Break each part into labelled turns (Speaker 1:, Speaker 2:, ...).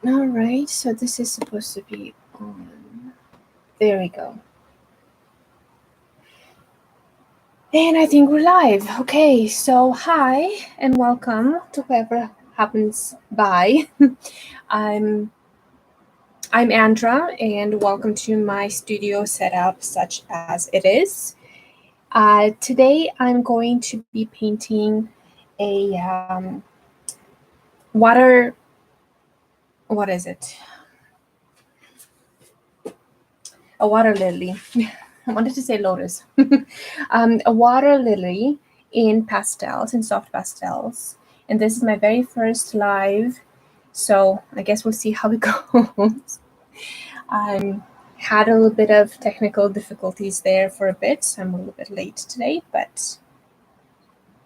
Speaker 1: All right, so this is supposed to be on. There we go. And I think we're live. Okay, so hi and welcome to whoever happens by. I'm Andra, and welcome to my studio setup, such as it is. Today, I'm going to be painting a water. What is it? A water lily. I wanted to say lotus. A water lily in pastels, in soft pastels. And this is my very first live. So I guess we'll see how it goes. Had a little bit of technical difficulties there for a bit. So I'm a little bit late today, but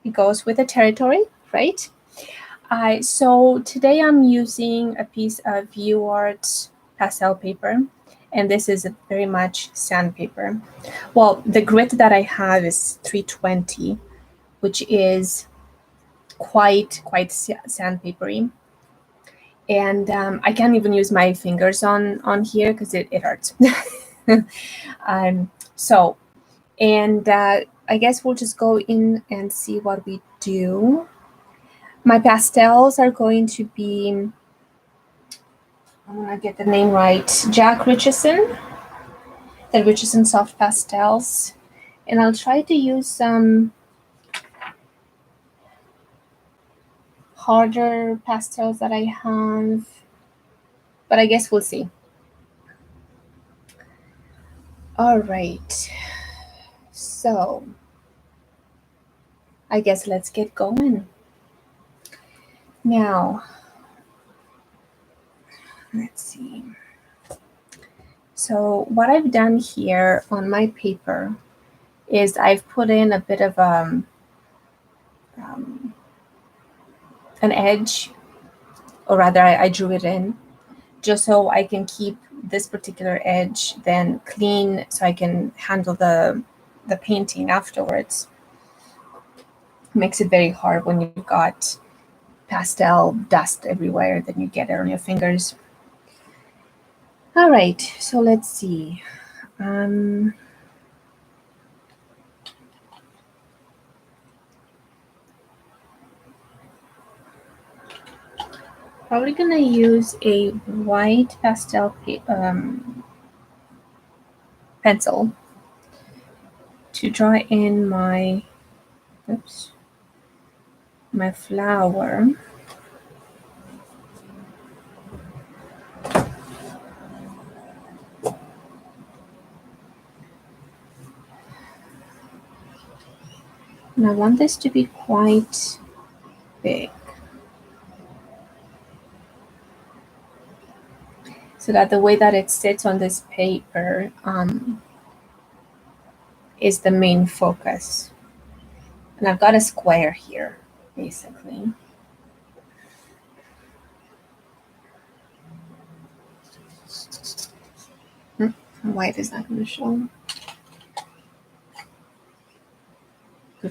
Speaker 1: it goes with the territory, right? So today I'm using a piece of UArt pastel paper, and this is very much sandpaper. Well, the grit that I have is 320, which is quite sandpapery, and I can't even use my fingers on here because it hurts. So, and I guess we'll just go in and see what we do. My pastels are going to be, I want to get the name right, Jack Richardson, the Richardson Soft Pastels. And I'll try to use some harder pastels that I have, but I guess we'll see. All right, so I guess let's get going. Now, let's see. So what I've done here on my paper is I've put in a bit of an edge, or rather I drew it in, just so I can keep this particular edge then clean so I can handle the painting afterwards. Makes it very hard when you've got pastel dust everywhere, then you get it on your fingers. All right, so let's see. Probably gonna use a white pastel pencil to draw in my, oops, my flower. And I want this to be quite big, so that the way that it sits on this paper is the main focus. And I've got a square here, basically. White is not going to show.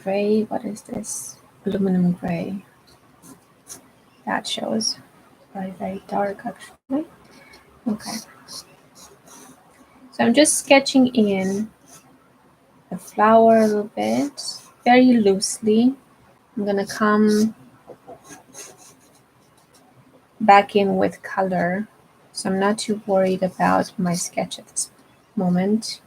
Speaker 1: Gray, what is this? Aluminum gray. That shows. Very, very dark, actually. Okay. So I'm just sketching in the flower a little bit, very loosely. I'm going to come back in with color, so I'm not too worried about my sketch at this moment.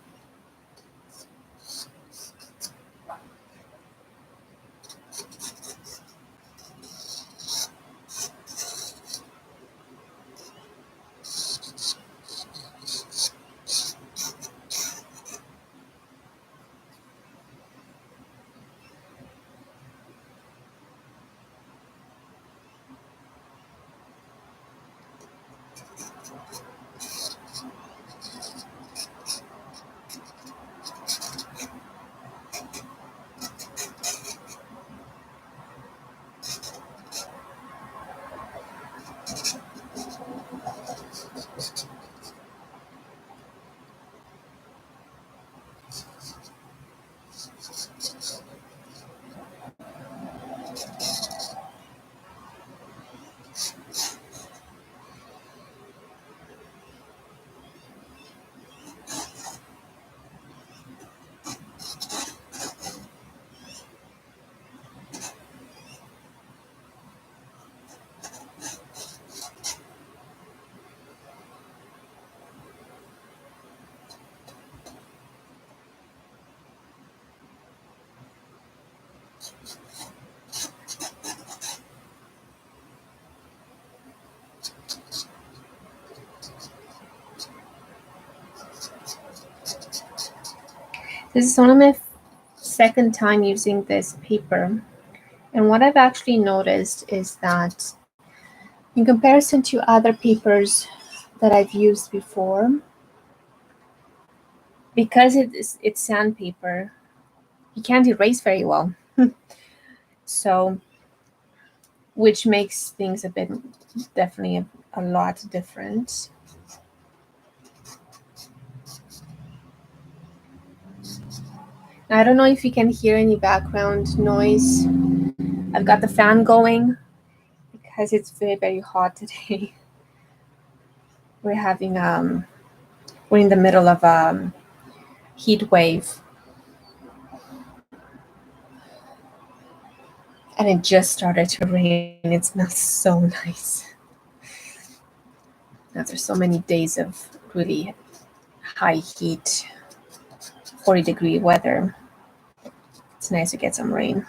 Speaker 1: This is one of my second time using this paper. And what I've actually noticed is that in comparison to other papers that I've used before, because it's sandpaper, you can't erase very well. So, which makes things a bit, definitely a lot different. I don't know if you can hear any background noise. I've got the fan going because it's very, very hot today. We're having we're in the middle of a heat wave. And it just started to rain. It smells so nice. After so many days of really high heat, 40-degree weather, it's nice to get some rain.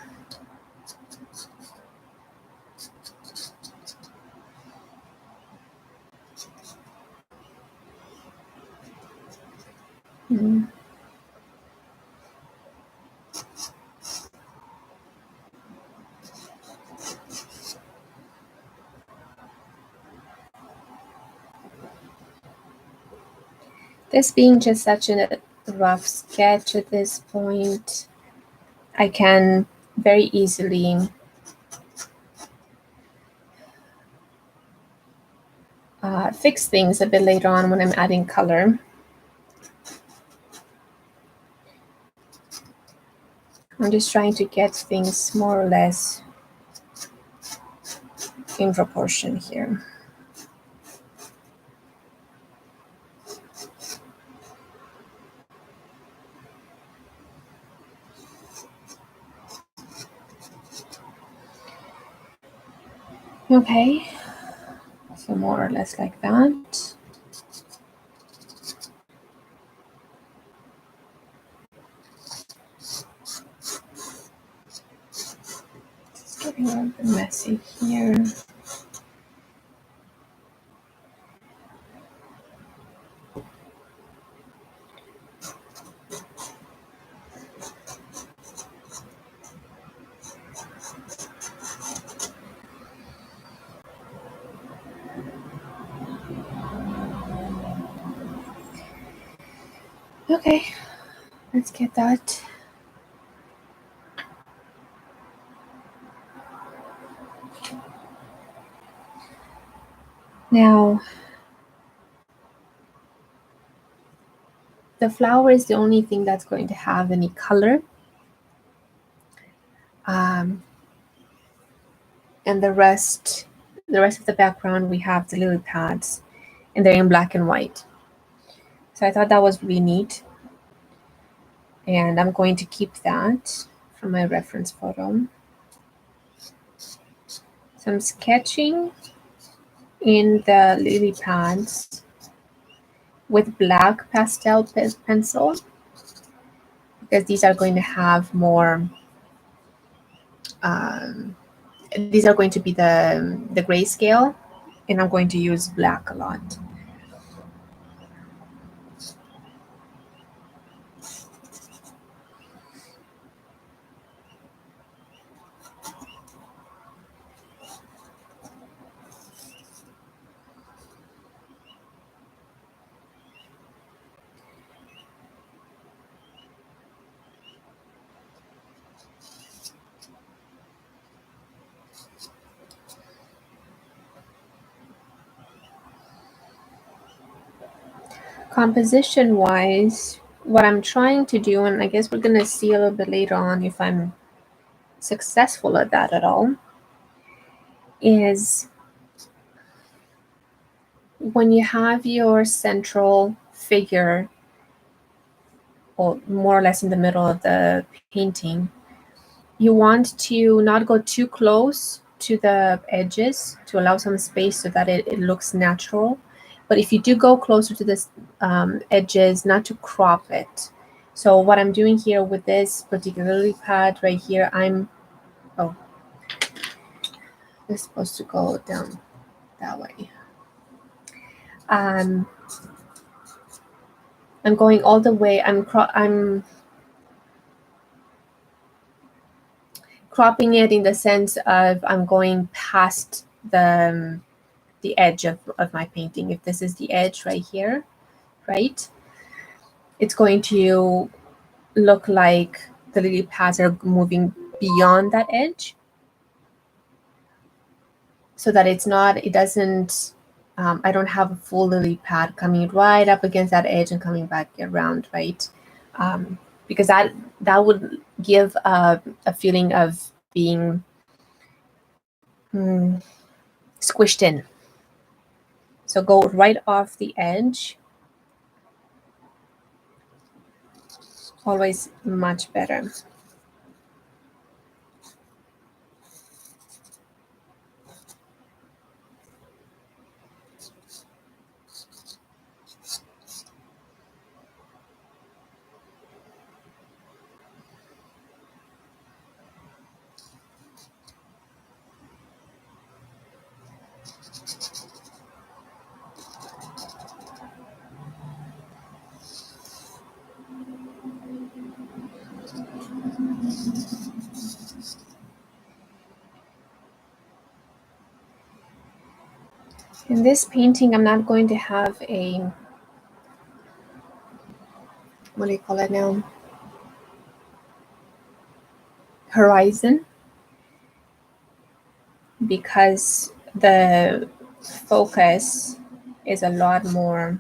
Speaker 1: This being just such a rough sketch at this point, I can very easily fix things a bit later on when I'm adding color. I'm just trying to get things more or less in proportion here. Okay, so more or less like that. It's getting a little bit messy here. Okay, let's get that. Now, the flower is the only thing that's going to have any color. And the rest of the background, we have the lily pads, and they're in black and white. So I thought that was really neat. And I'm going to keep that for my reference photo. So I'm sketching in the lily pads with black pastel pencil, because these are going to have more, these are going to be the grayscale, and I'm going to use black a lot. Composition wise, what I'm trying to do, and I guess we're gonna see a little bit later on if I'm successful at that at all, is when you have your central figure, or more or less in the middle of the painting, you want to not go too close to the edges to allow some space so that it looks natural. But if you do go closer to the edges, not to crop it. So what I'm doing here with this particular lily pad right here, I'm It's supposed to go down that way. I'm going all the way. I'm cropping it in the sense of I'm going past the edge of my painting. If this is the edge right here, right, it's going to look like the lily pads are moving beyond that edge, so that it doesn't, I don't have a full lily pad coming right up against that edge and coming back around, right? Because that would give a feeling of being squished in. So go right off the edge. Always much better. In this painting, I'm not going to have a, what do you call it now? Horizon, because the focus is a lot more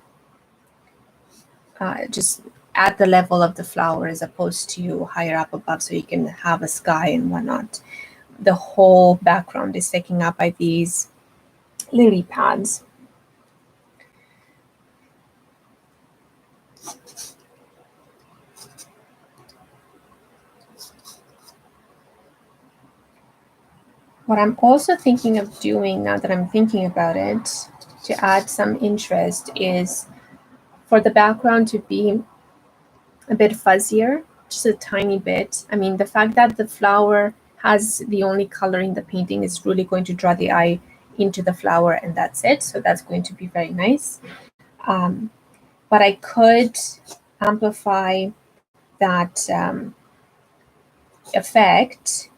Speaker 1: just at the level of the flower as opposed to higher up above, so you can have a sky and whatnot. The whole background is taken up by these lily pads. What I'm also thinking of doing, now that I'm thinking about it, to add some interest, is for the background to be a bit fuzzier, just a tiny bit. I mean, the fact that the flower has the only color in the painting is really going to draw the eye into the flower, and that's it. So that's going to be very nice. But I could amplify that effect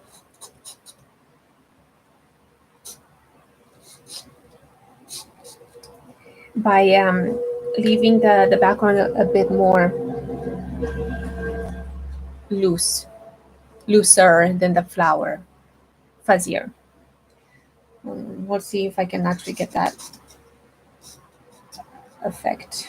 Speaker 1: by leaving the background a bit more looser than the flower, fuzzier. We'll see if I can actually get that effect.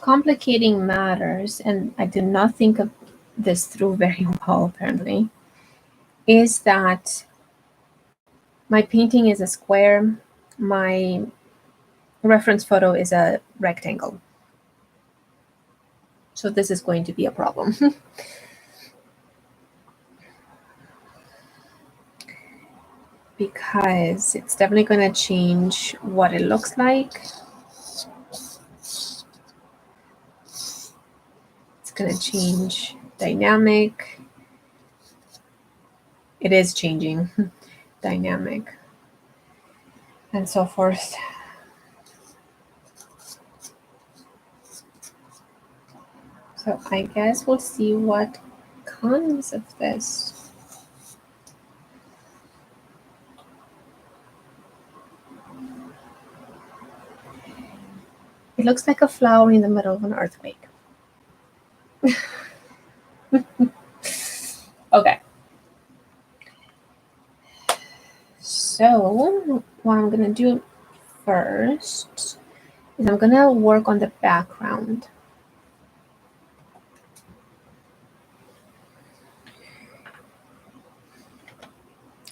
Speaker 1: Complicating matters, and I did not think of this through very well, apparently, is that my painting is a square, my reference photo is a rectangle. So this is going to be a problem. Because it's definitely going to change what it looks like. It's going to change dynamic. It is changing dynamic and so forth. So I guess we'll see what comes of this. It looks like a flower in the middle of an earthquake. Okay. So what I'm gonna do first is I'm gonna work on the background.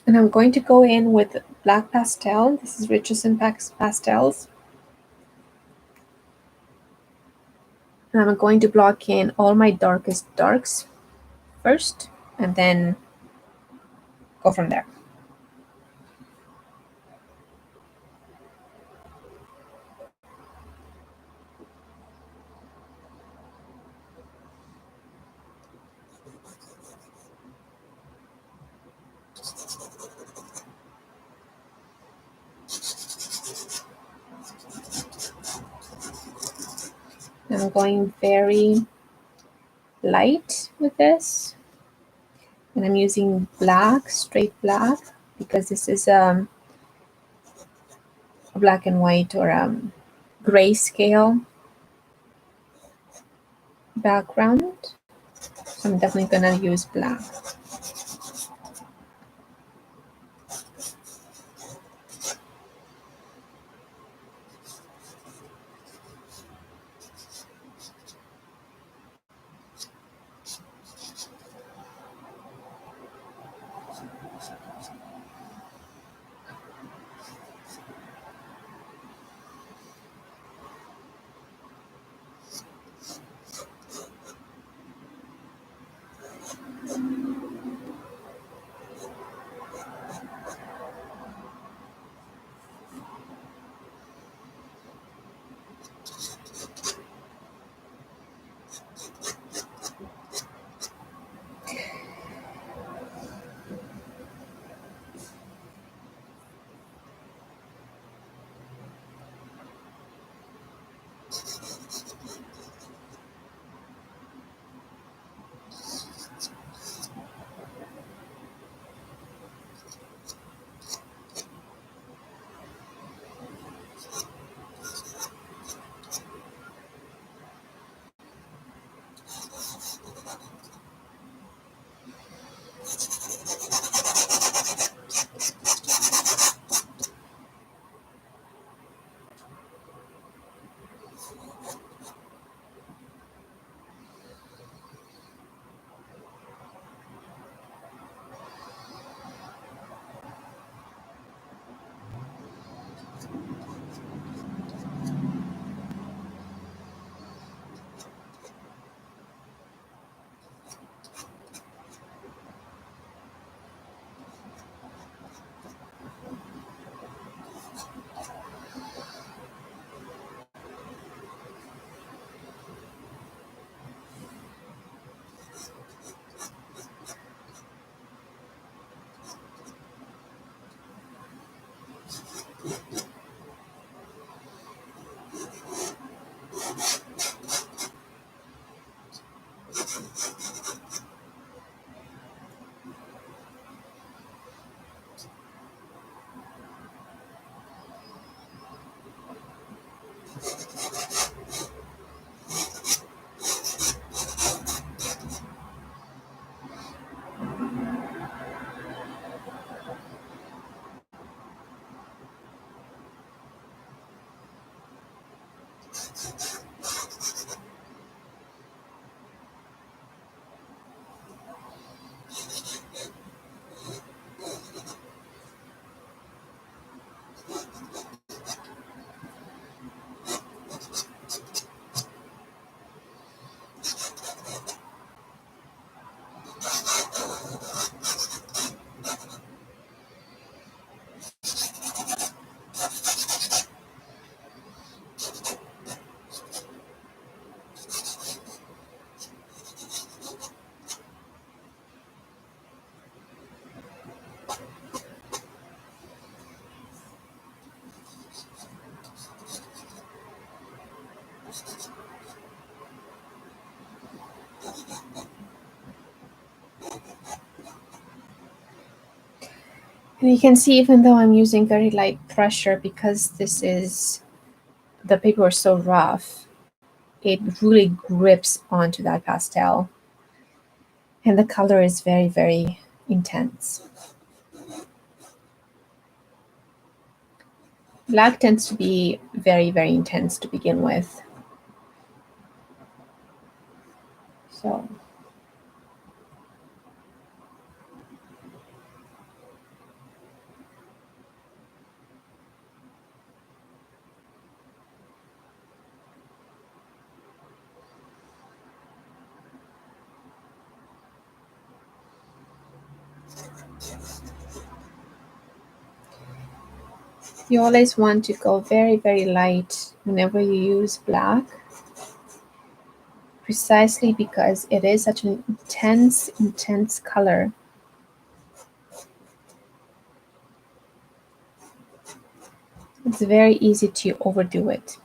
Speaker 1: And I'm going to go in with black pastel. This is Richardson Pastels. And I'm going to block in all my darkest darks first, and then go from there. I'm going very light with this. And I'm using black, straight black, because this is a black and white or grayscale background. So I'm definitely gonna use black. And you can see, even though I'm using very light pressure, because the paper is so rough, it really grips onto that pastel. And the color is very, very intense. Black tends to be very, very intense to begin with. So you always want to go very, very light whenever you use black, precisely because it is such an intense, intense color. It's very easy to overdo it.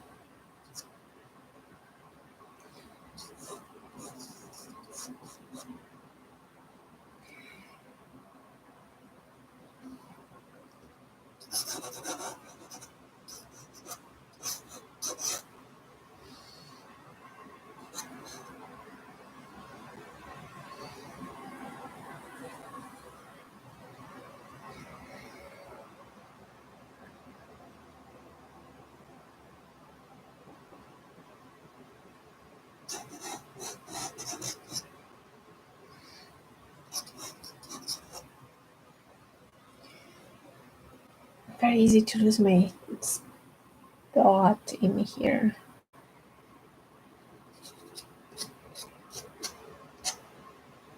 Speaker 1: Very easy to lose my thought in here.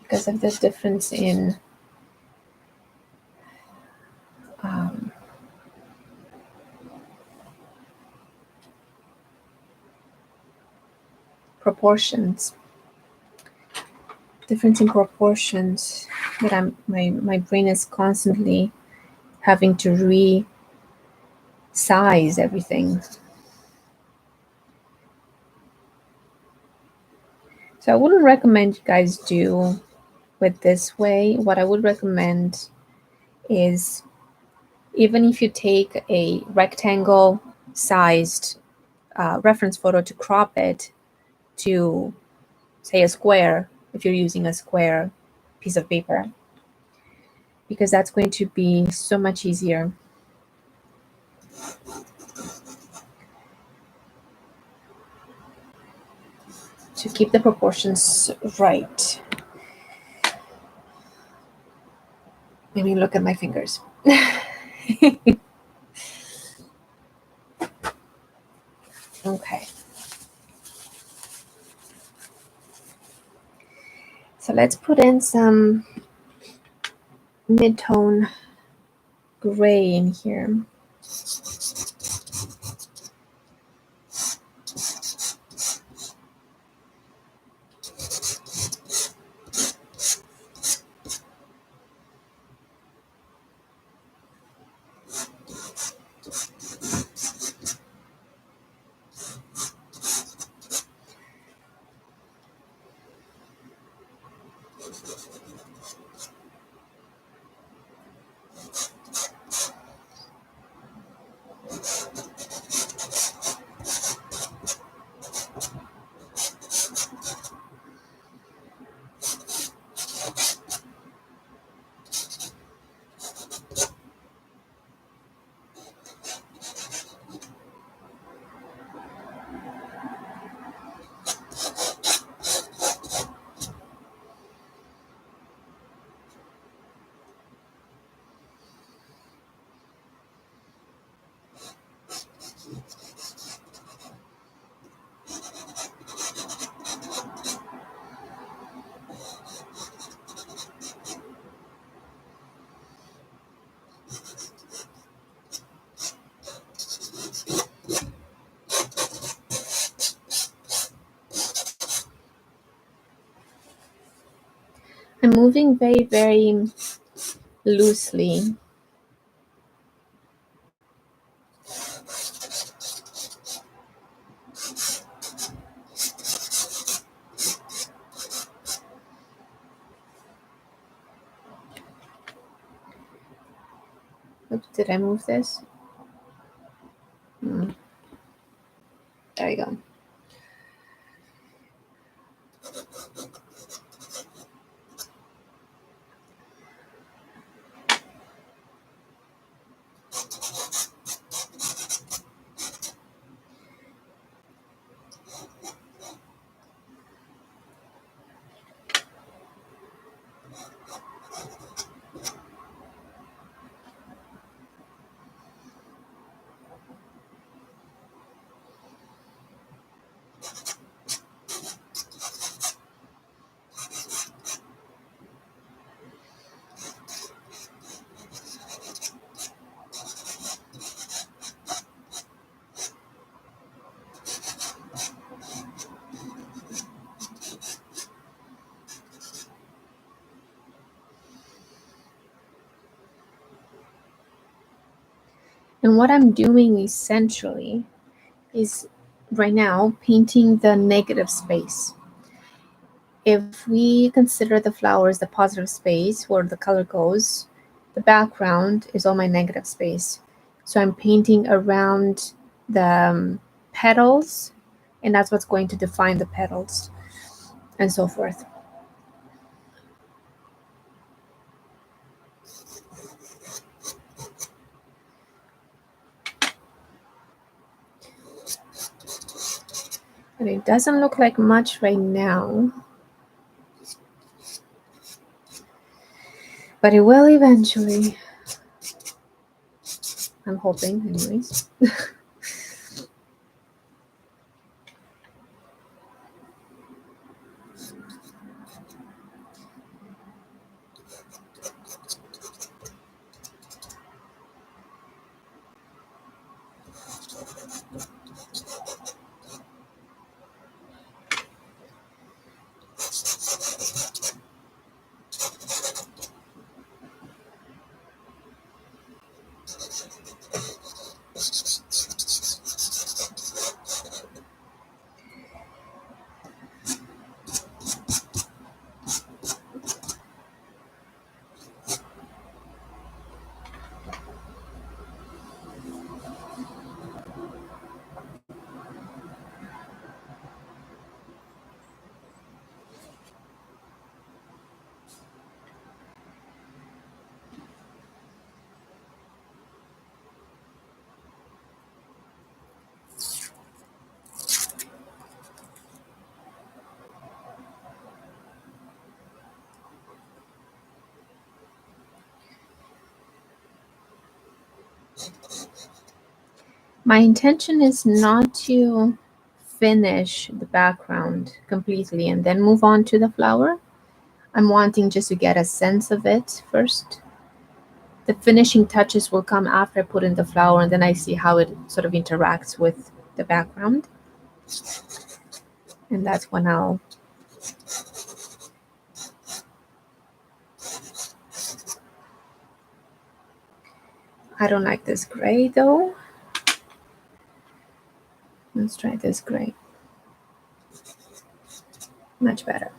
Speaker 1: Because of the difference in proportions. Difference in proportions that my brain is constantly having to resize everything. So I wouldn't recommend you guys do with this way. What I would recommend is, even if you take a rectangle sized reference photo to crop it to, say, a square, if you're using a square piece of paper, because that's going to be so much easier. To keep the proportions right. Let me look at my fingers. Okay. So let's put in some mid-tone gray in here. I'm moving very, very loosely. Oops, did I move this? There you go. And what I'm doing essentially is right now painting the negative space. If we consider the flowers the positive space where the color goes, the background is all my negative space. So I'm painting around the petals, and that's what's going to define the petals and so forth. And it doesn't look like much right now, but it will eventually. I'm hoping, anyways. My intention is not to finish the background completely and then move on to the flower. I'm wanting just to get a sense of it first. The finishing touches will come after I put in the flower, and then I see how it sort of interacts with the background. And that's when I don't like this gray though. Let's try this gray. Much better.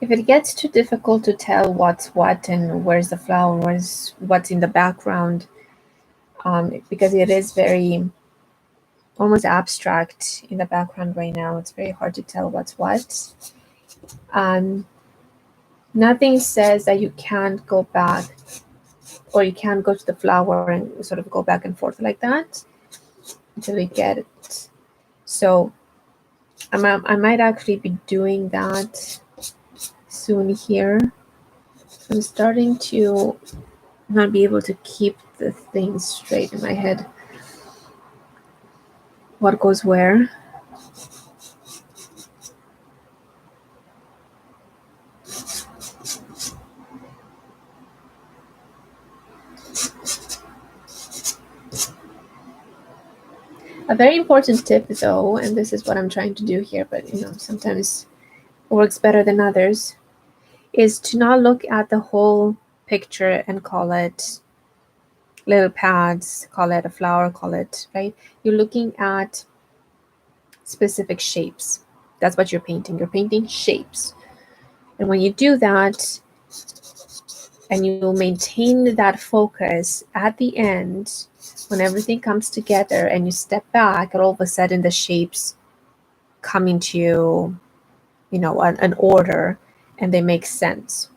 Speaker 1: If it gets too difficult to tell what's what and where's the flower, what's in the background, because it is very almost abstract in the background right now, it's very hard to tell what's what. Um, Nothing says that you can't go back or you can't go to the flower and sort of go back and forth like that until we get it. So I might actually be doing that soon here. I'm starting to not be able to keep the things straight in my head. What goes where? A very important tip, though, and this is what I'm trying to do here, but sometimes it works better than others, is to not look at the whole picture and call it little pads, call it a flower, call it, right? You're looking at specific shapes. That's what you're painting. You're painting shapes. And when you do that, and you maintain that focus at the end, when everything comes together and you step back, and all of a sudden the shapes come into, an order and they make sense.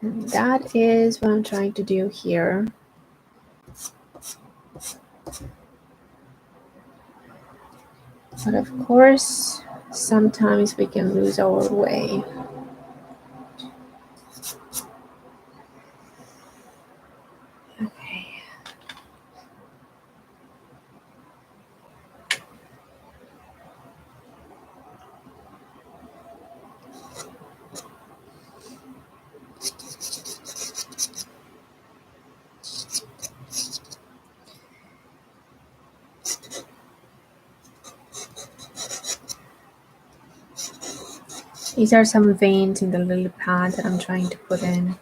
Speaker 1: And that is what I'm trying to do here. But of course, sometimes we can lose our way. Okay. These are some veins in the lily pad that I'm trying to put in.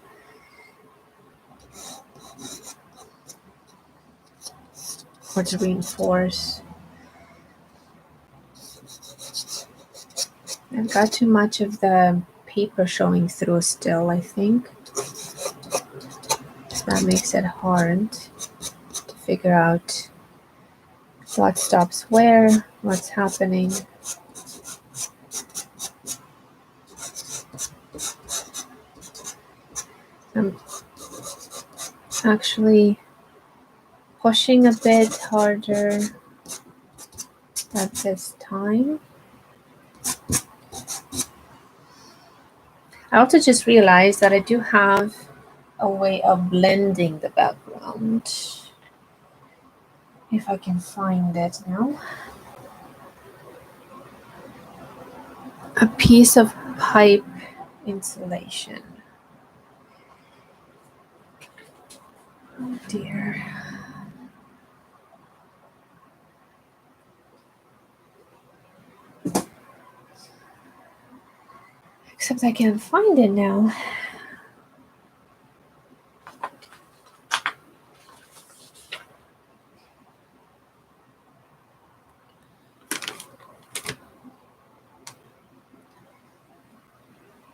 Speaker 1: Or to reinforce. I've got too much of the paper showing through still, I think. So that makes it hard to figure out what stops where, what's happening. I'm actually pushing a bit harder at this time. I also just realized that I do have a way of blending the background. If I can find it now. A piece of pipe insulation. Oh dear. Except I can't find it now.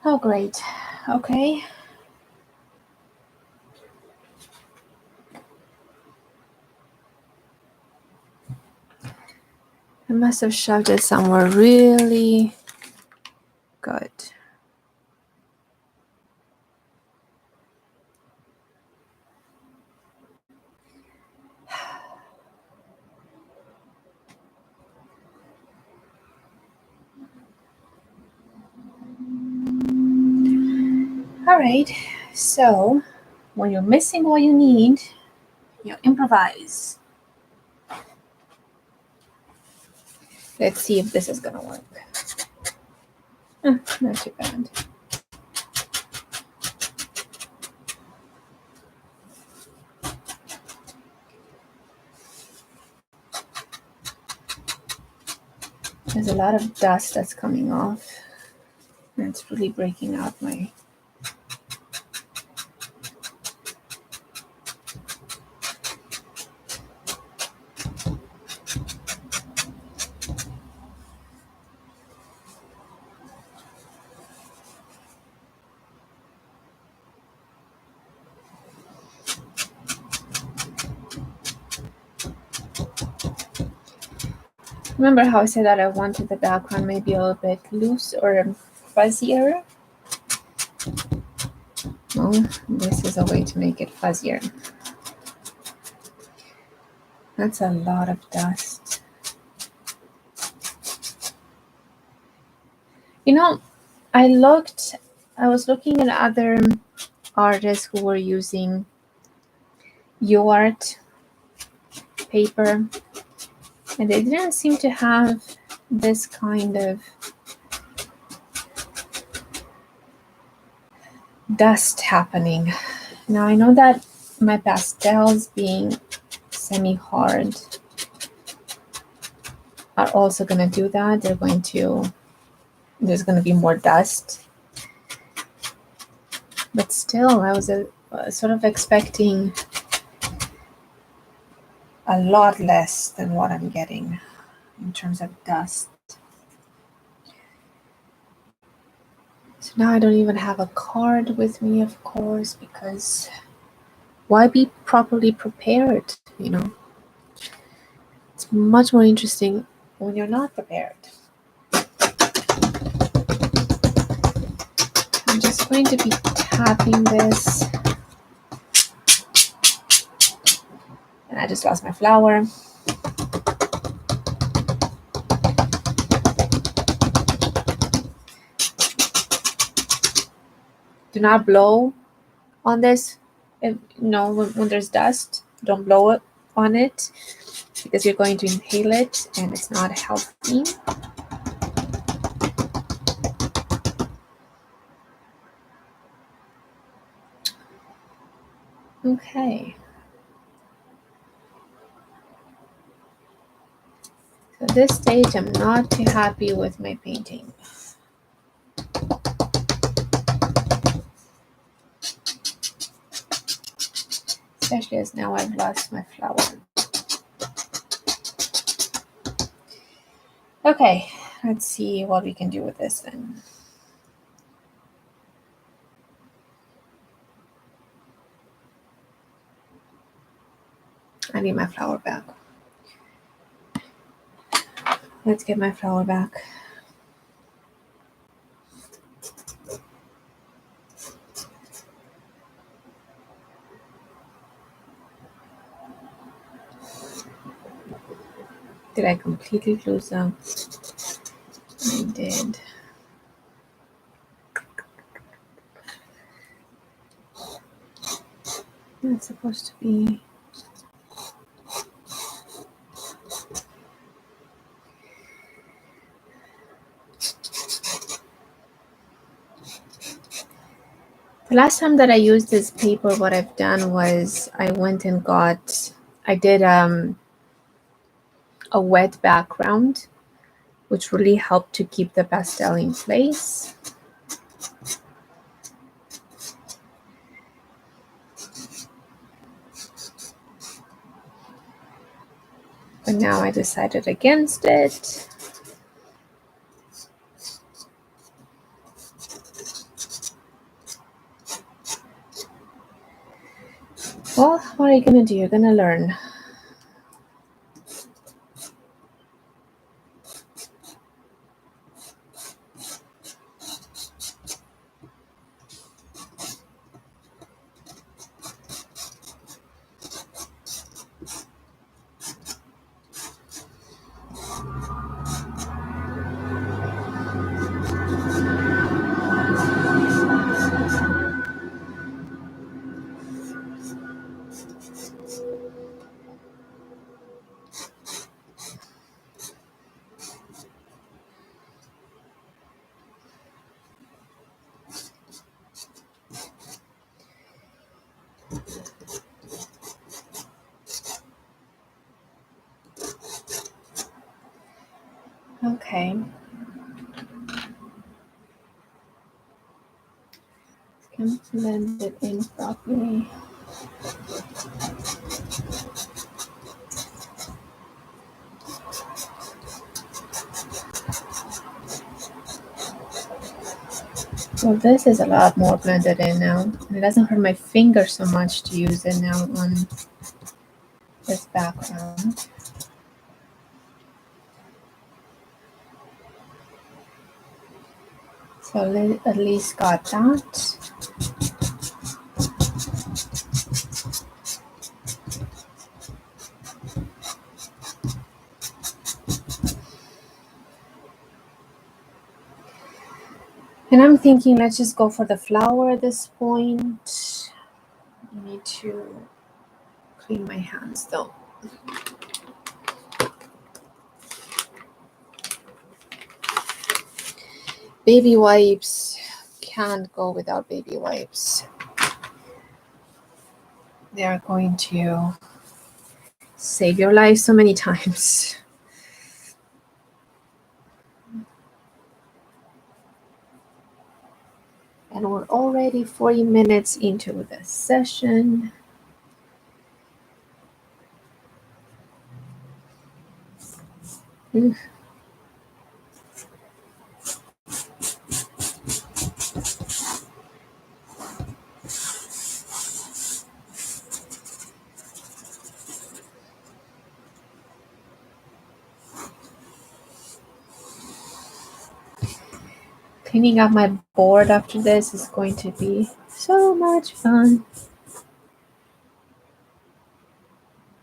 Speaker 1: Oh, great. Okay. I must have shoved it somewhere really good. All right. So, when you're missing what you need, you improvise. Let's see if this is gonna work. Not too bad. There's a lot of dust that's coming off. And it's really breaking out my... Remember how I said that I wanted the background maybe a little bit loose or fuzzier? Well, this is a way to make it fuzzier. That's a lot of dust. You know, I was looking at other artists who were using UArt paper, and they didn't seem to have this kind of dust happening. Now I know that my pastels, being semi-hard, are also going to do that. There's going to be more dust. But still, I was sort of expecting a lot less than what I'm getting in terms of dust. So now I don't even have a card with me, of course, because why be properly prepared, you know? It's much more interesting when you're not prepared. I'm just going to be tapping this. And I just lost my flower. Do not blow on this. When there's dust, don't blow it on it because you're going to inhale it and it's not healthy. Okay. So at this stage, I'm not too happy with my painting. Especially as now I've lost my flower. Okay, let's see what we can do with this then. I need my flower back. Let's get my flower back. Did I completely lose them? I did. That's supposed to be... The last time that I used this paper, what I've done was I did a wet background, which really helped to keep the pastel in place. But now I decided against it. Well, what are you gonna do? You're gonna learn. Okay. Can blend it in properly. Well, this is a lot more blended in now. It doesn't hurt my finger so much to use it now on this background. So at least got that. And I'm thinking, let's just go for the flower at this point. I need to clean my hands though. Baby wipes. Can't go without baby wipes. They are going to save your life so many times. And we're already 40 minutes into the session. Cleaning up my board after this is going to be so much fun.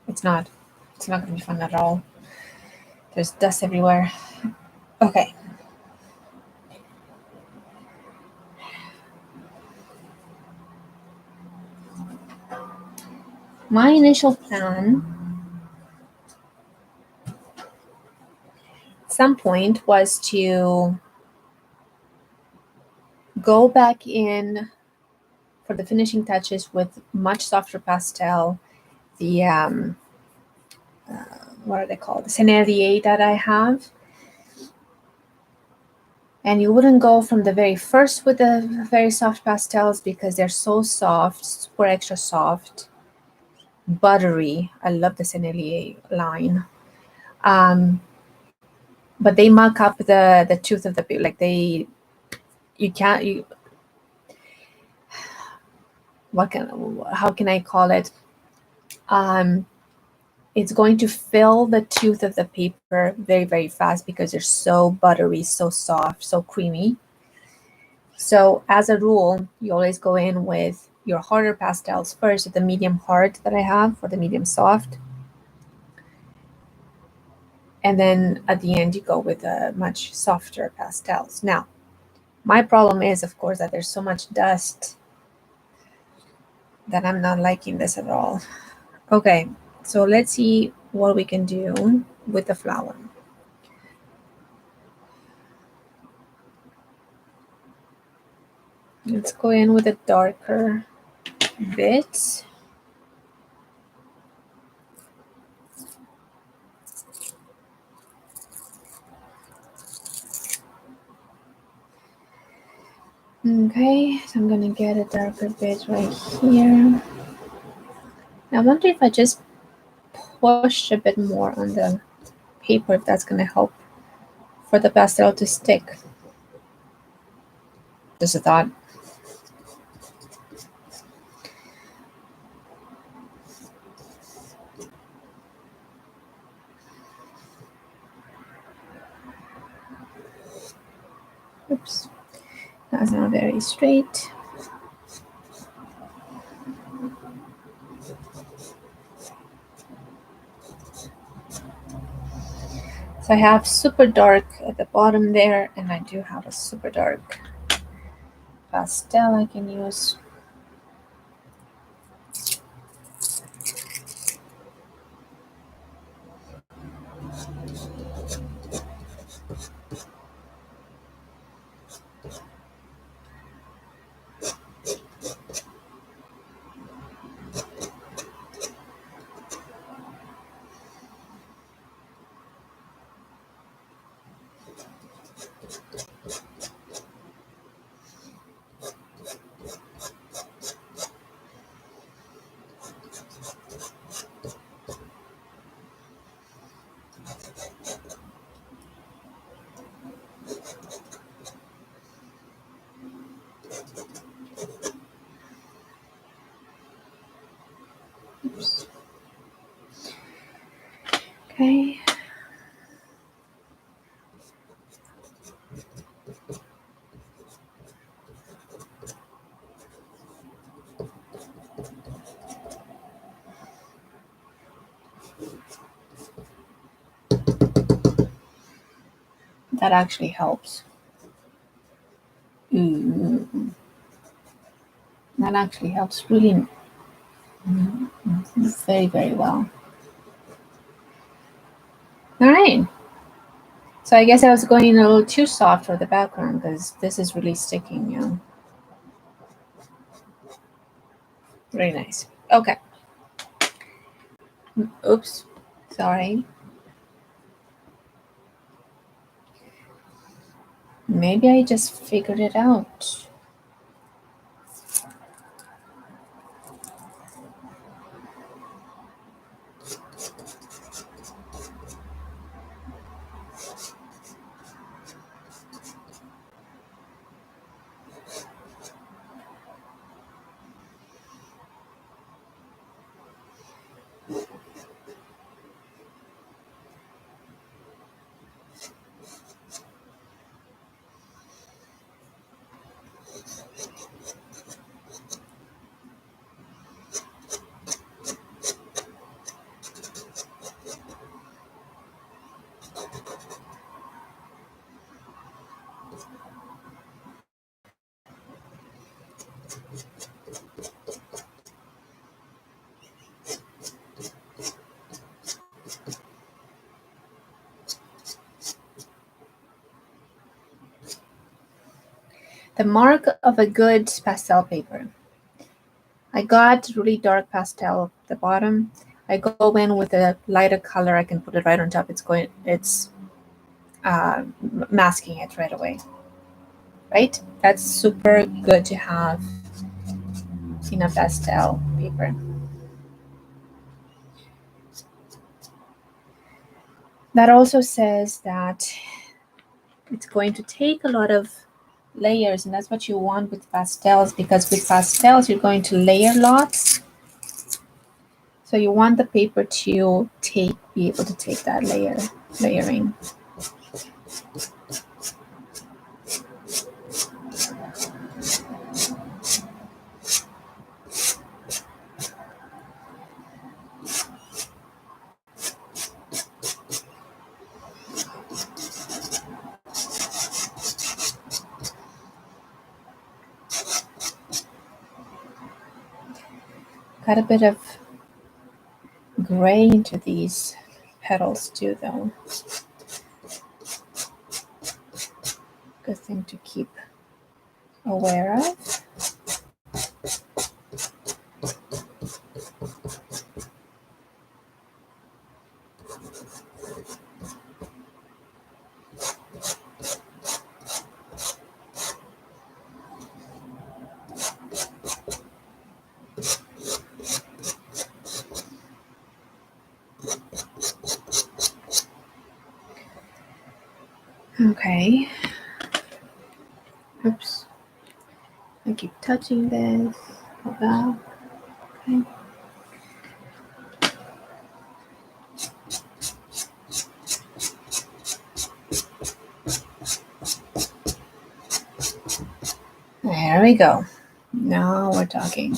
Speaker 1: It's not. It's not going to be fun at all. There's dust everywhere. Okay. My initial plan at some point was to go back in for the finishing touches with much softer pastel, the what are they called? The Scenerier that I have. And you wouldn't go from the very first with the very soft pastels because they're so soft, super extra soft, buttery. I love the Sennelier line. But they muck up the tooth of the paper. Like how can I call it? It's going to fill the tooth of the paper very, very fast because they're so buttery, so soft, so creamy. So as a rule, you always go in with your harder pastels first, the medium hard that I have, or the medium soft. And then at the end, you go with the much softer pastels. Now, my problem is, of course, that there's so much dust that I'm not liking this at all. Okay, so let's see what we can do with the flower. Let's go in with a darker bit. Okay, so I'm gonna get a darker bit right here. I wonder if I just push a bit more on the paper, if that's gonna help for the pastel to stick. Just a thought. Oops, that's not very straight. So I have super dark at the bottom there, and I do have a super dark pastel I can use. Oops. Okay. That actually helps. That actually helps really very, very well. All right. So I guess I was going a little too soft for the background because this is really sticking, you know. Very nice. Okay. Oops. Sorry. Maybe I just figured it out. The mark of a good pastel paper. I got really dark pastel at the bottom. I go in with a lighter color. I can put it right on top. It's masking it right away. Right? That's super good to have in a pastel paper. That also says that it's going to take a lot of layers, and that's what you want with pastels, because with pastels you're going to layer lots. So you want the paper to be able to take that layering. Got a bit of gray into these petals too, though. Good thing to keep aware of. Okay. Oops. I keep touching this. Okay. There we go. Now we're talking.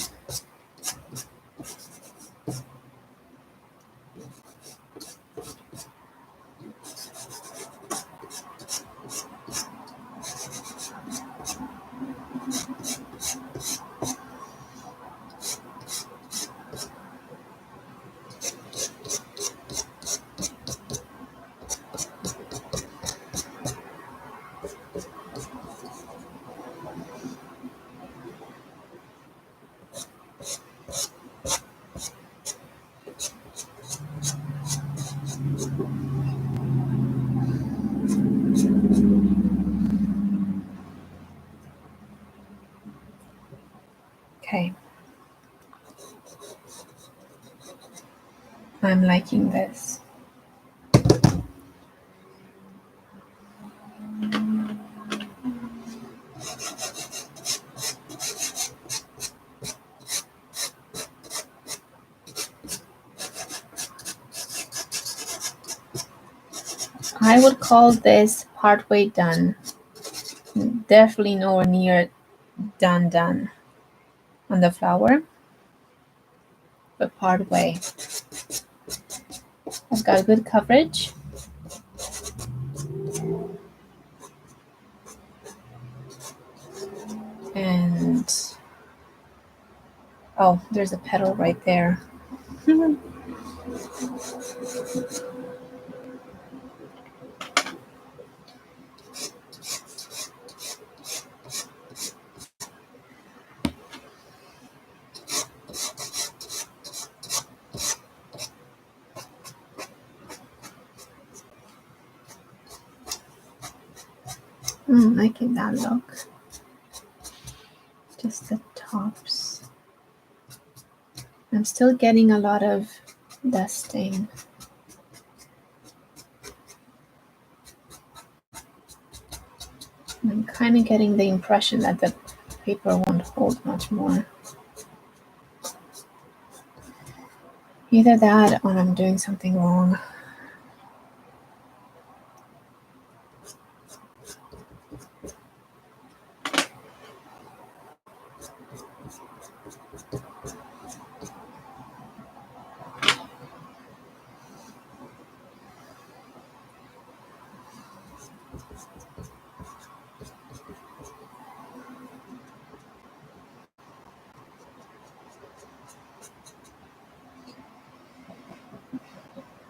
Speaker 1: Okay. I'm liking this. I would call this partway done. Definitely nowhere near done on the flower, but partway. I've got good coverage. Oh, there's a petal right there. Liking that look. Just the tops. I'm still getting a lot of dusting. I'm kind of getting the impression that the paper won't hold much more. Either that or I'm doing something wrong.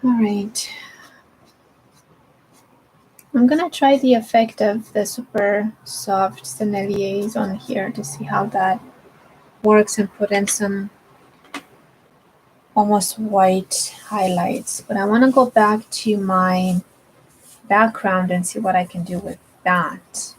Speaker 1: All right. I'm gonna try the effect of the super soft senneliers on here to see how that works and put in some almost white highlights. But I want to go back to my background and see what I can do with that.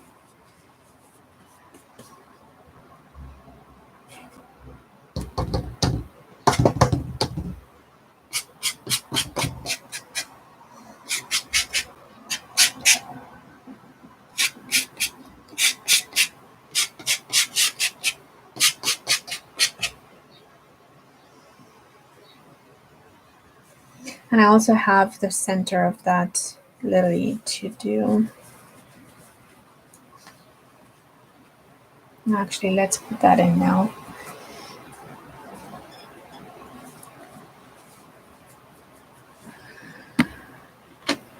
Speaker 1: And I also have the center of that lily to do. Actually, let's put that in now.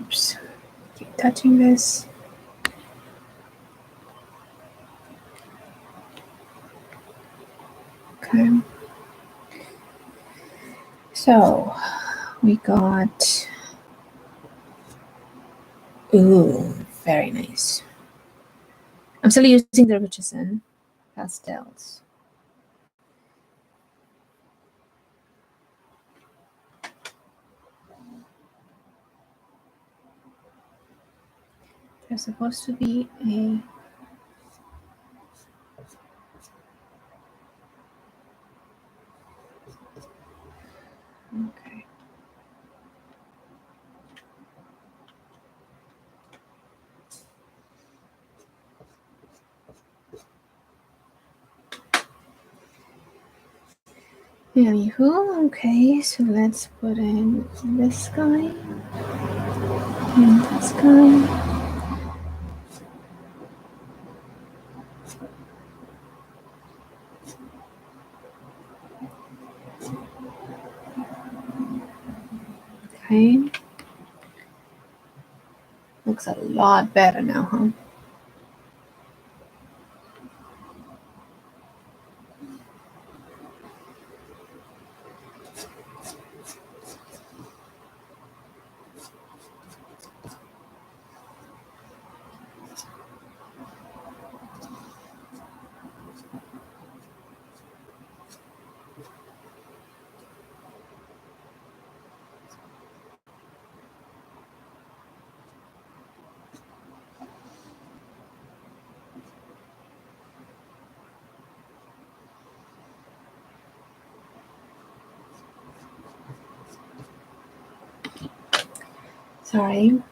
Speaker 1: Oops, keep touching this. Okay. So we got, ooh, very nice. I'm still using the Richardson pastels. There's supposed to be a okay. Anywho, okay, so let's put in this guy and this guy. Okay. Looks a lot better now, huh? Sorry.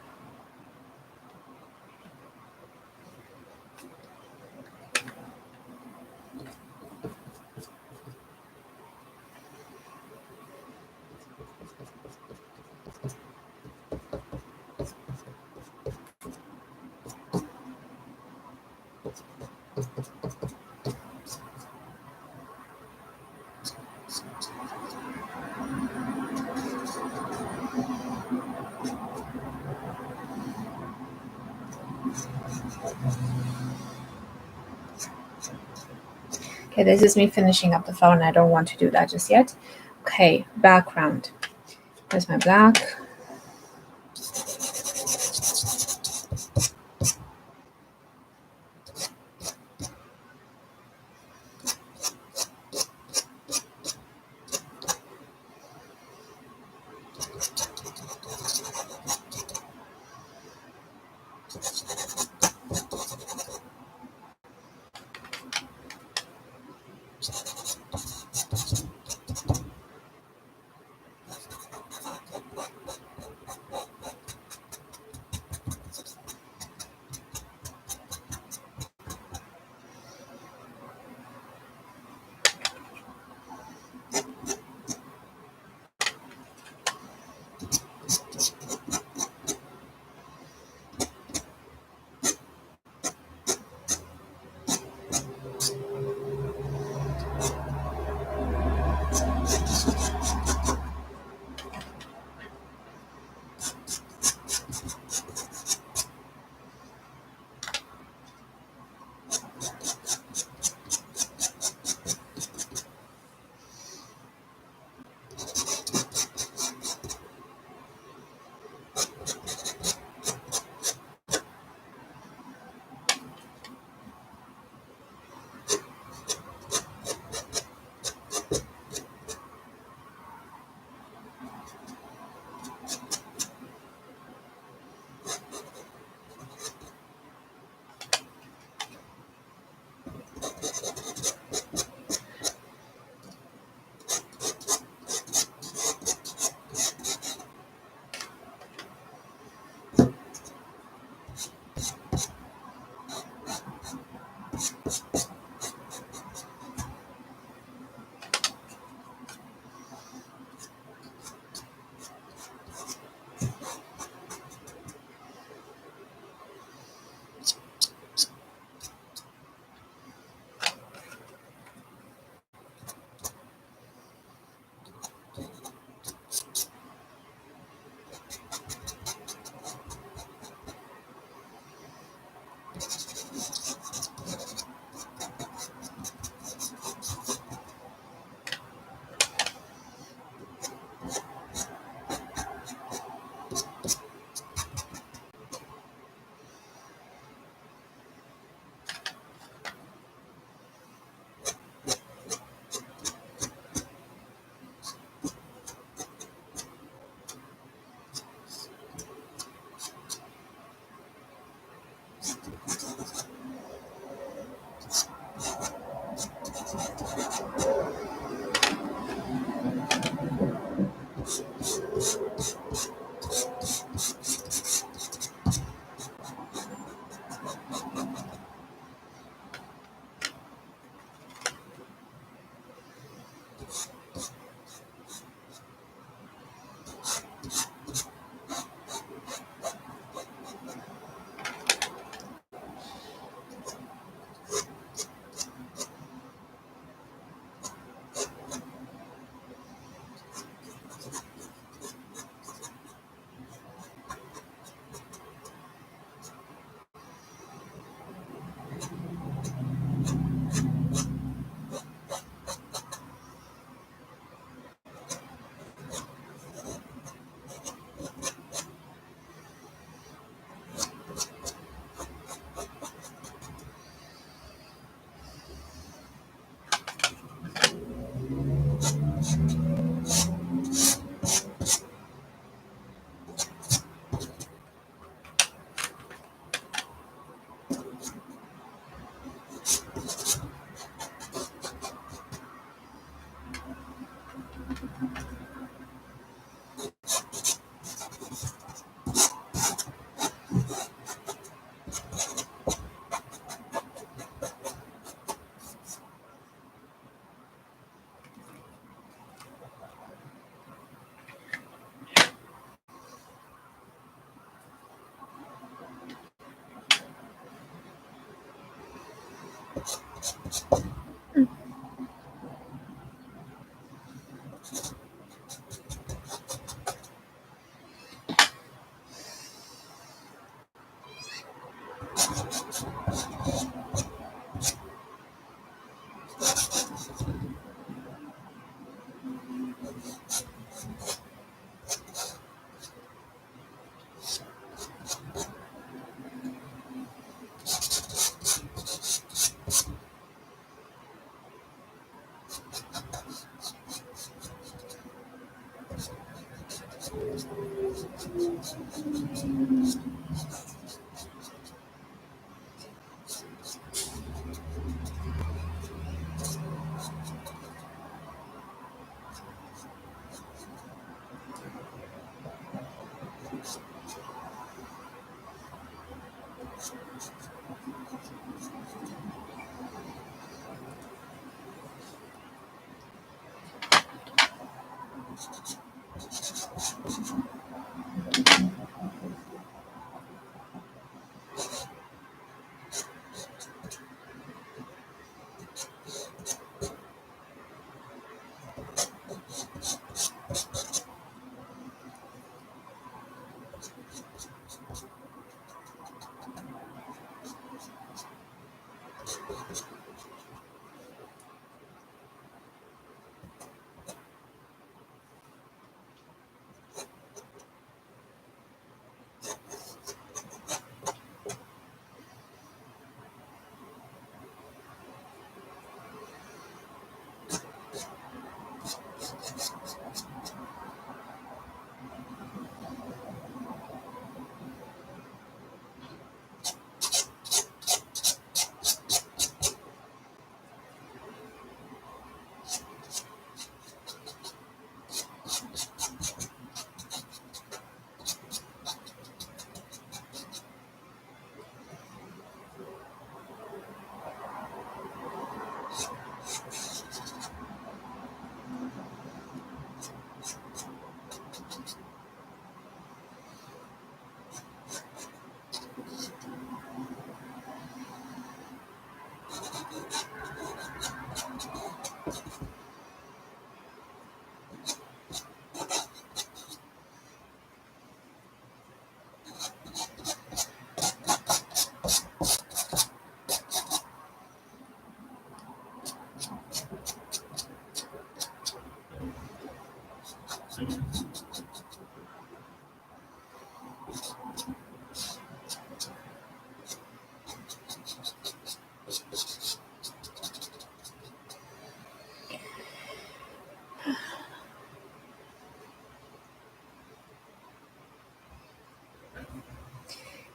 Speaker 1: Okay, this is me finishing up the phone. I don't want to do that just yet. Okay, background. There's my black.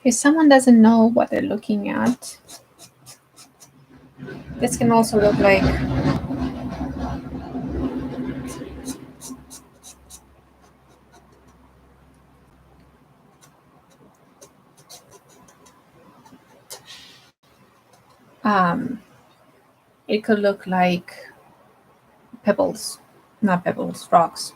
Speaker 1: If someone doesn't know what they're looking at, this can also look like um, it could look like pebbles, not pebbles, rocks.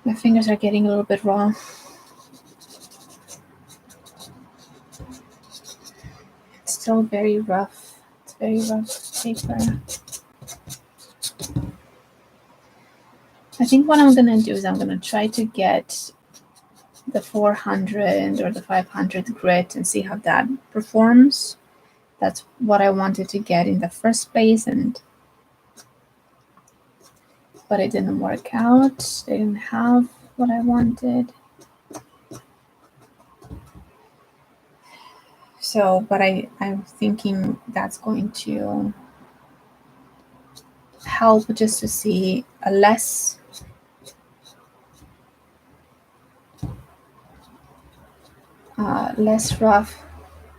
Speaker 1: My fingers are getting a little bit raw. It's still very rough. It's very rough paper. I think what I'm gonna do is I'm gonna try to get the 400 or the 500 grit and see how that performs. That's what I wanted to get in the first place, but it didn't work out. They didn't have what I wanted. So, but I'm thinking that's going to help just to see a less rough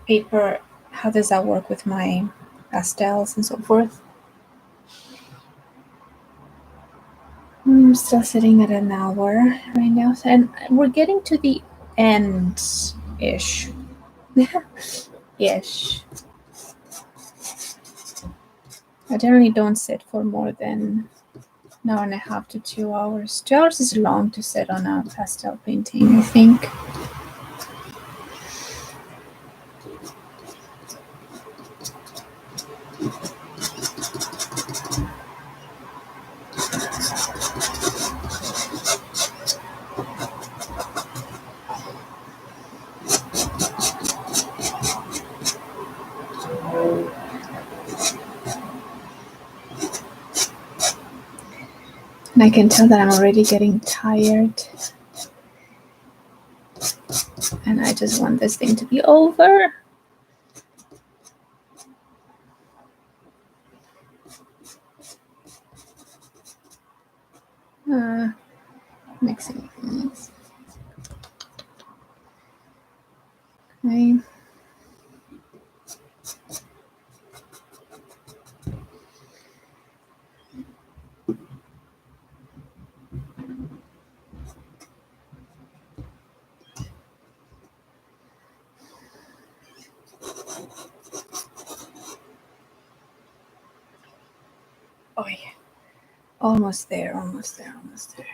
Speaker 1: paper, how does that work with my pastels and so forth? I'm still sitting at an hour right now, and we're getting to the end-ish. Ish. I generally don't sit for more than an hour and a half to 2 hours. 2 hours is long to sit on a pastel painting, I think. And I can tell that I'm already getting tired. And I just want this thing to be over. Mixing things. Okay. Oh yeah. Almost there, almost there, almost there.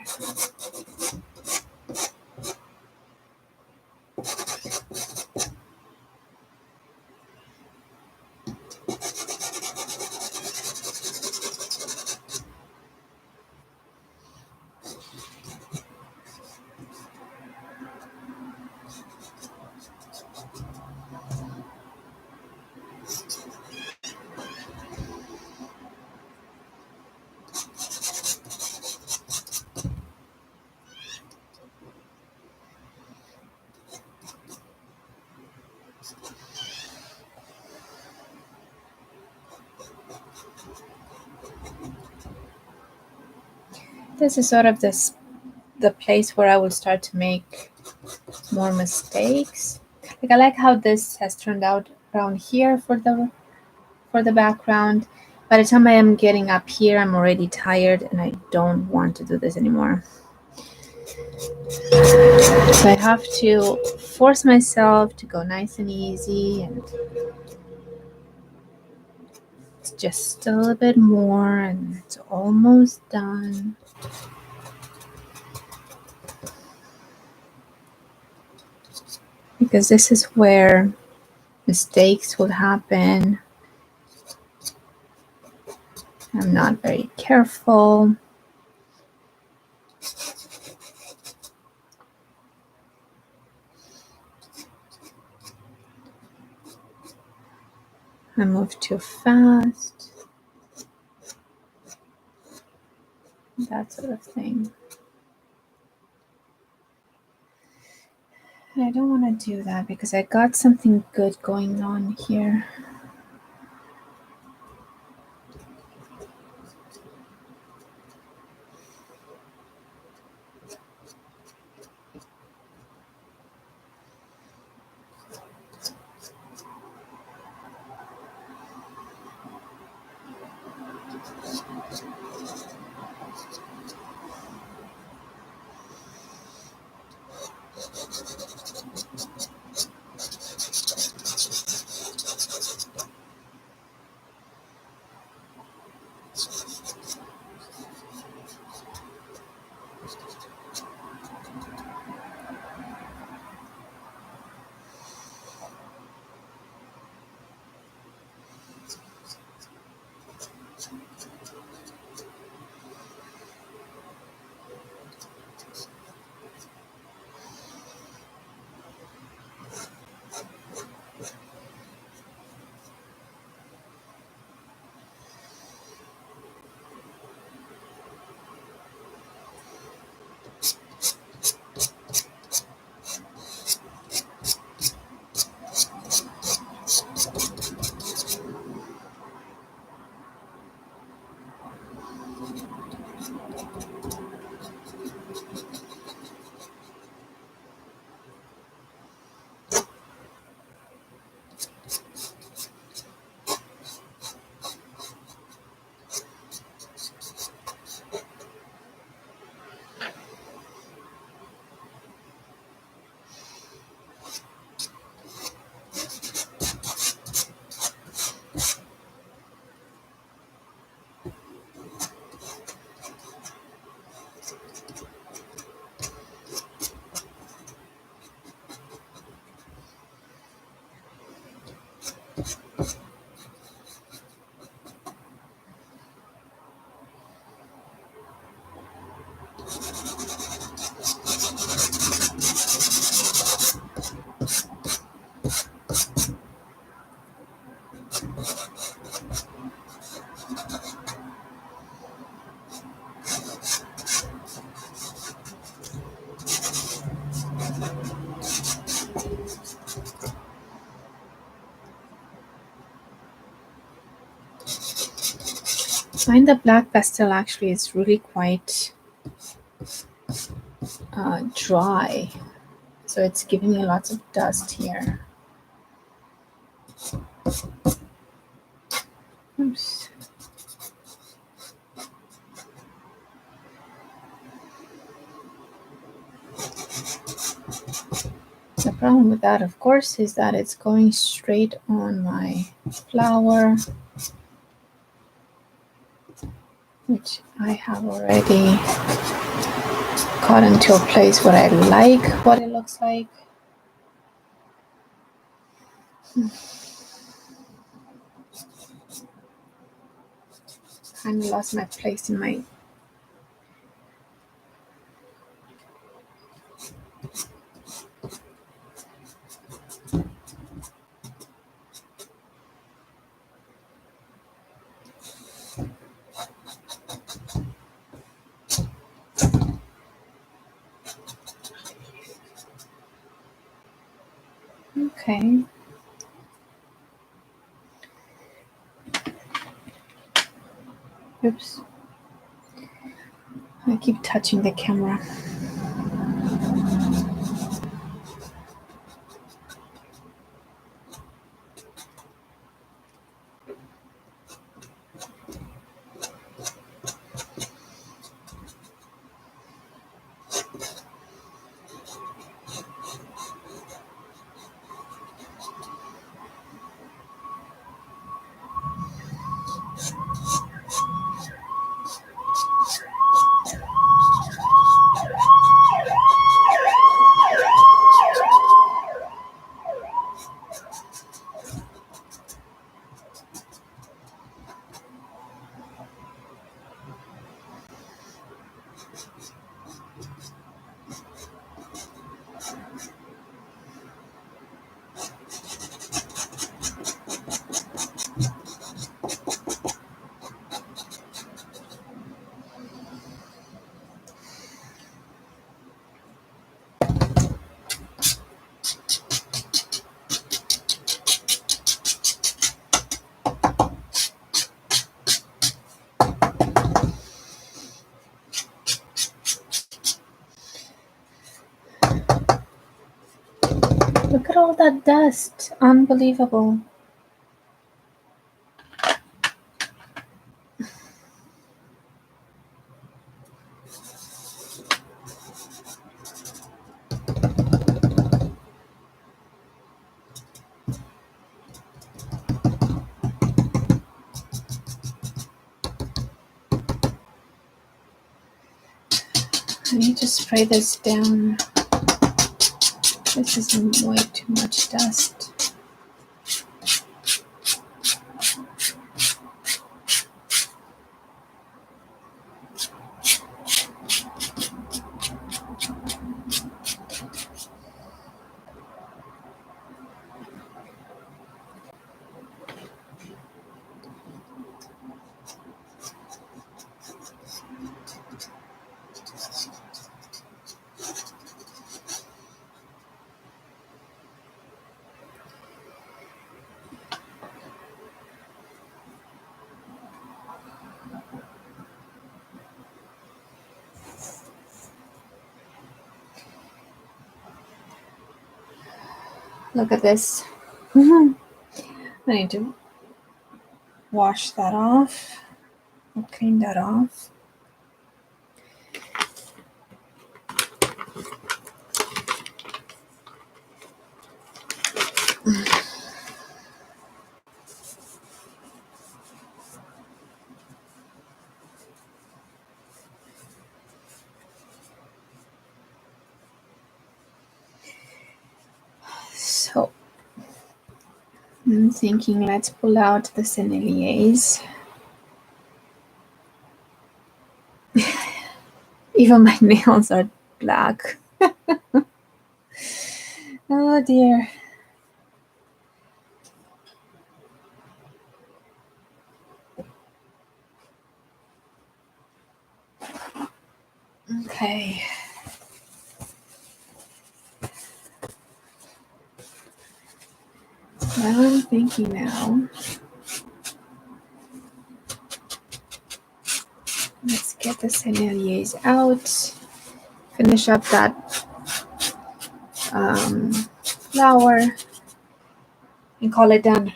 Speaker 1: This is sort of the place where I will start to make more mistakes. Like I like how this has turned out around here for the background. By the time I am getting up here, I'm already tired and I don't want to do this anymore. So I have to force myself to go nice and easy, and it's just a little bit more and it's almost done. Because this is where mistakes will happen. I'm not very careful. I move too fast. That sort of thing. And I don't want to do that because I got something good going on here. Find the black pastel actually is really quite dry, so it's giving me lots of dust here. Oops. The problem with that, of course, is that it's going straight on my flower, which I have already gotten to a place where I like what it looks like. Kind of lost my place in my... Okay. Oops. I keep touching the camera. Look at all that dust. Unbelievable. I need to spray this down. This is way too much dust. Look at this. I need to wash that off or clean that off. So I'm thinking let's pull out the senneliers. Even my nails are black. Oh dear. Okay. Well, I'm thinking now. Let's get the senneliers out. Finish up that flower and call it done.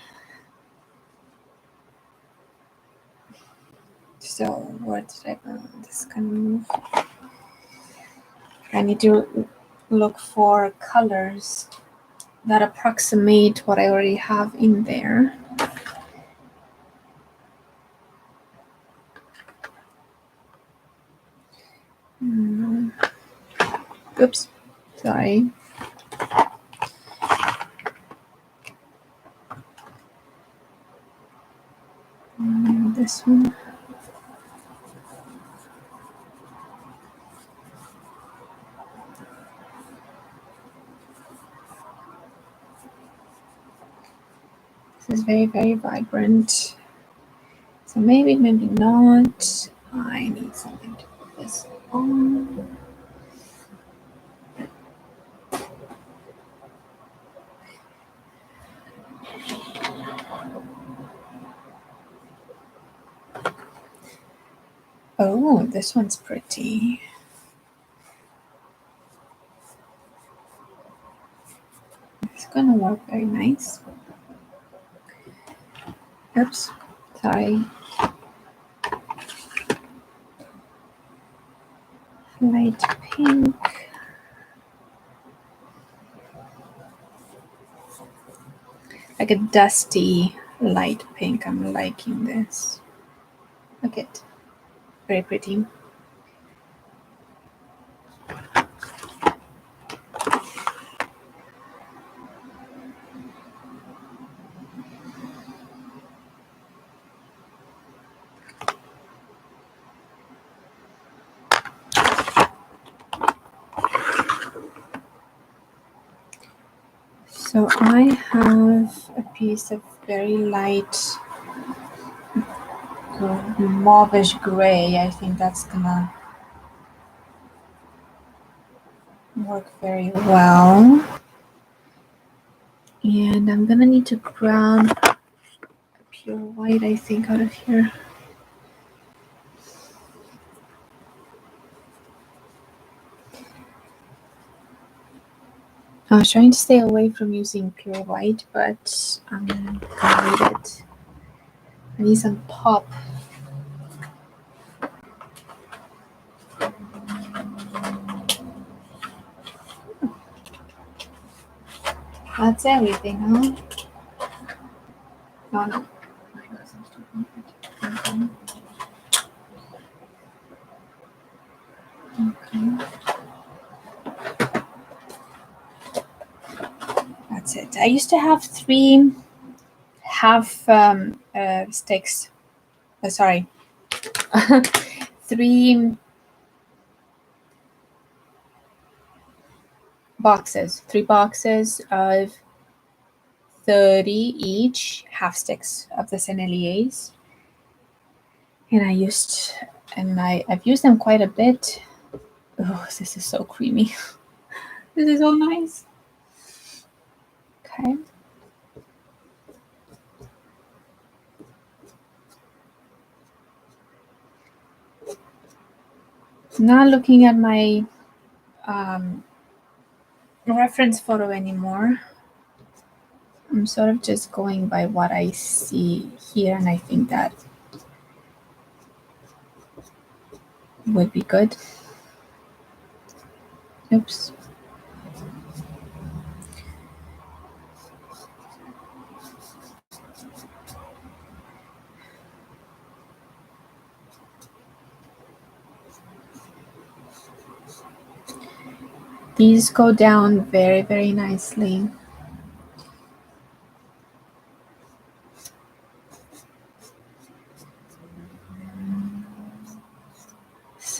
Speaker 1: So what did I this can move? I need to look for colors that approximate what I already have in there. Oops, sorry. This one. This is very, very vibrant. So maybe, maybe not. I need something to put this on. Oh, this one's pretty. It's gonna work very nice. Oops, sorry. Light pink. Like a dusty light pink. I'm liking this. Look it. Very pretty. So I have a piece of very light mauvish gray. I think that's gonna work very well. And I'm gonna need to grab a pure white, I think, out of here. I was trying to stay away from using pure white, but I'm gonna need it. I need some pop. That's everything, huh? No, no. Okay. That's it. I used to have 3 half sticks. Sorry. 3 boxes. 3 boxes of 30 each half sticks of the senneliers. And I've used them quite a bit. Oh, this is so creamy. This is so nice. Okay. Not looking at my reference photo anymore. I'm sort of just going by what I see here, and I think that would be good. Oops. These go down very, very nicely.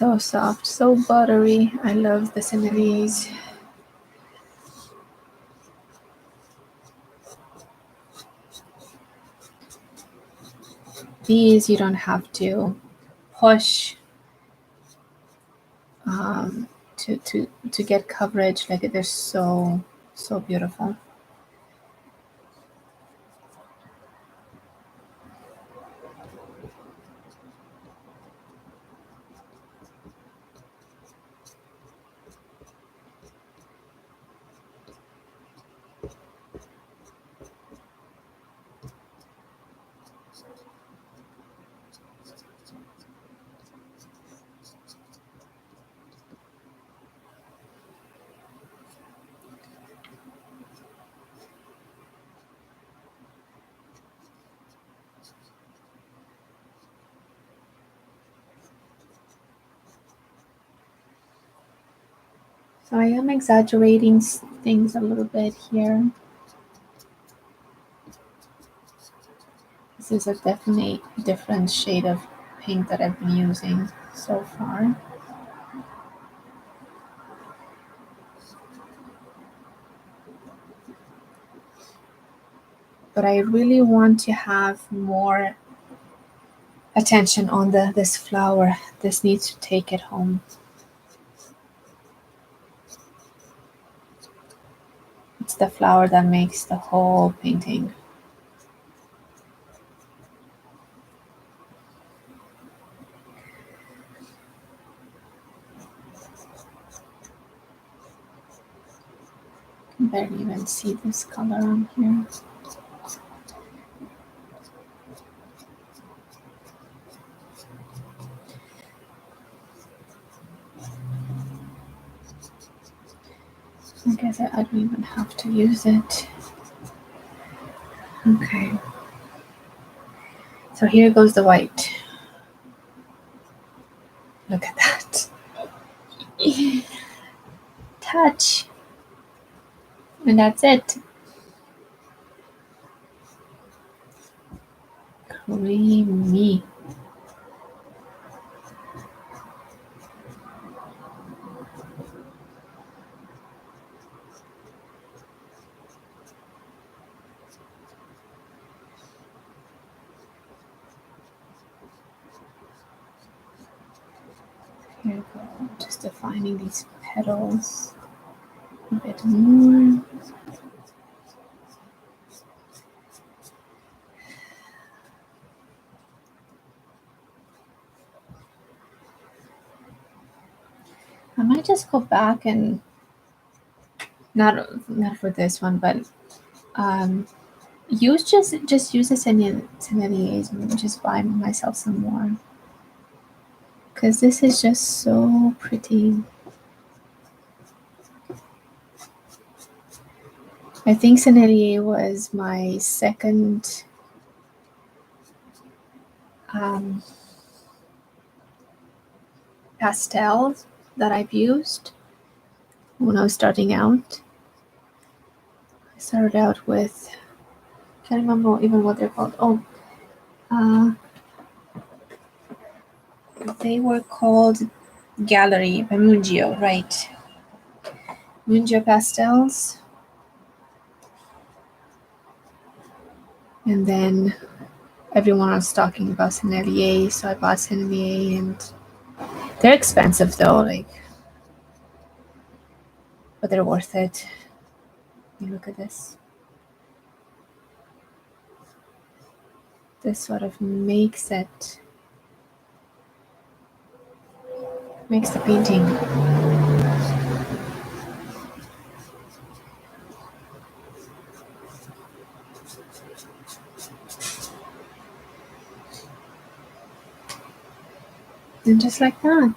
Speaker 1: So soft, so buttery. I love the senneliers. These you don't have to push to get coverage. Like they're so beautiful. So I am exaggerating things a little bit here. This is a definitely different shade of pink that I've been using so far. But I really want to have more attention on this flower. This needs to take it home. It's the flower that makes the whole painting. I can barely even see this color on here. I guess I don't even have to use it. Okay. So here goes the white. Look at that. Touch. And that's it. Creamy. Here we go. Just defining these petals a bit more. I might just go back and not for this one, but use just use the senneliers and just buy myself some more, because this is just so pretty. I think Sennelier was my second pastel that I've used when I was starting out. I started out with, I can't remember even what they're called. They were called Gallery by Mungio, right? Mungio pastels. And then everyone was talking about Sennelier, so I bought Sennelier, and they're expensive though, like, but they're worth it. You look at this. This sort of makes the painting. And just like that.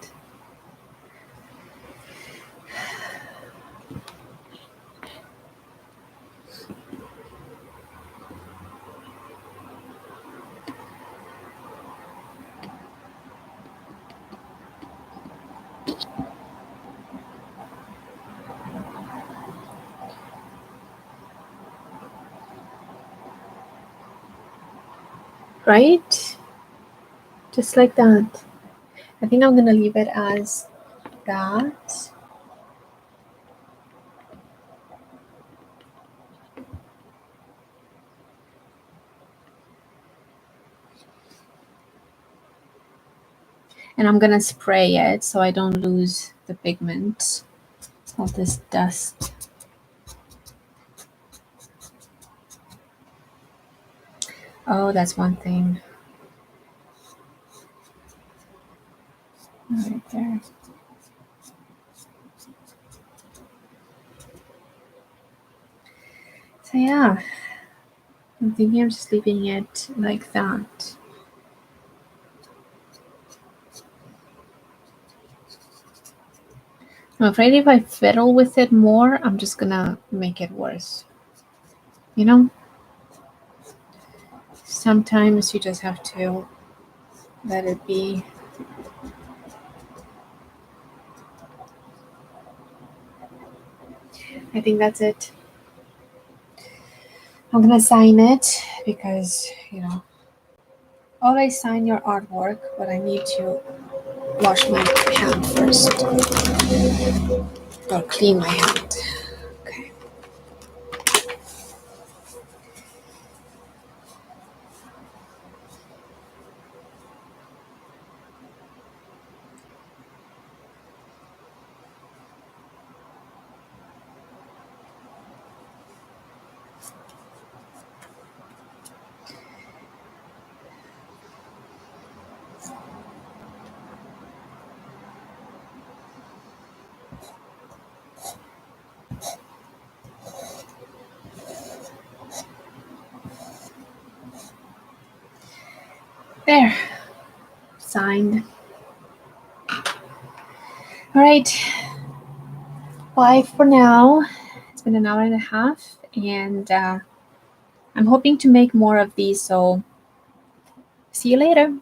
Speaker 1: Right? Just like that. I think I'm going to leave it as that. And I'm going to spray it so I don't lose the pigment. All this dust. Oh, that's one thing. Right there. So yeah, I'm thinking of just leaving it like that. I'm afraid if I fiddle with it more, I'm just gonna make it worse. You know? Sometimes you just have to let it be. I think that's it. I'm gonna sign it because, always sign your artwork, but I need to wash my hand first. Or clean my hand. Okay. There. Signed. Alright. Bye for now. It's been an hour and a half, and I'm hoping to make more of these, so see you later.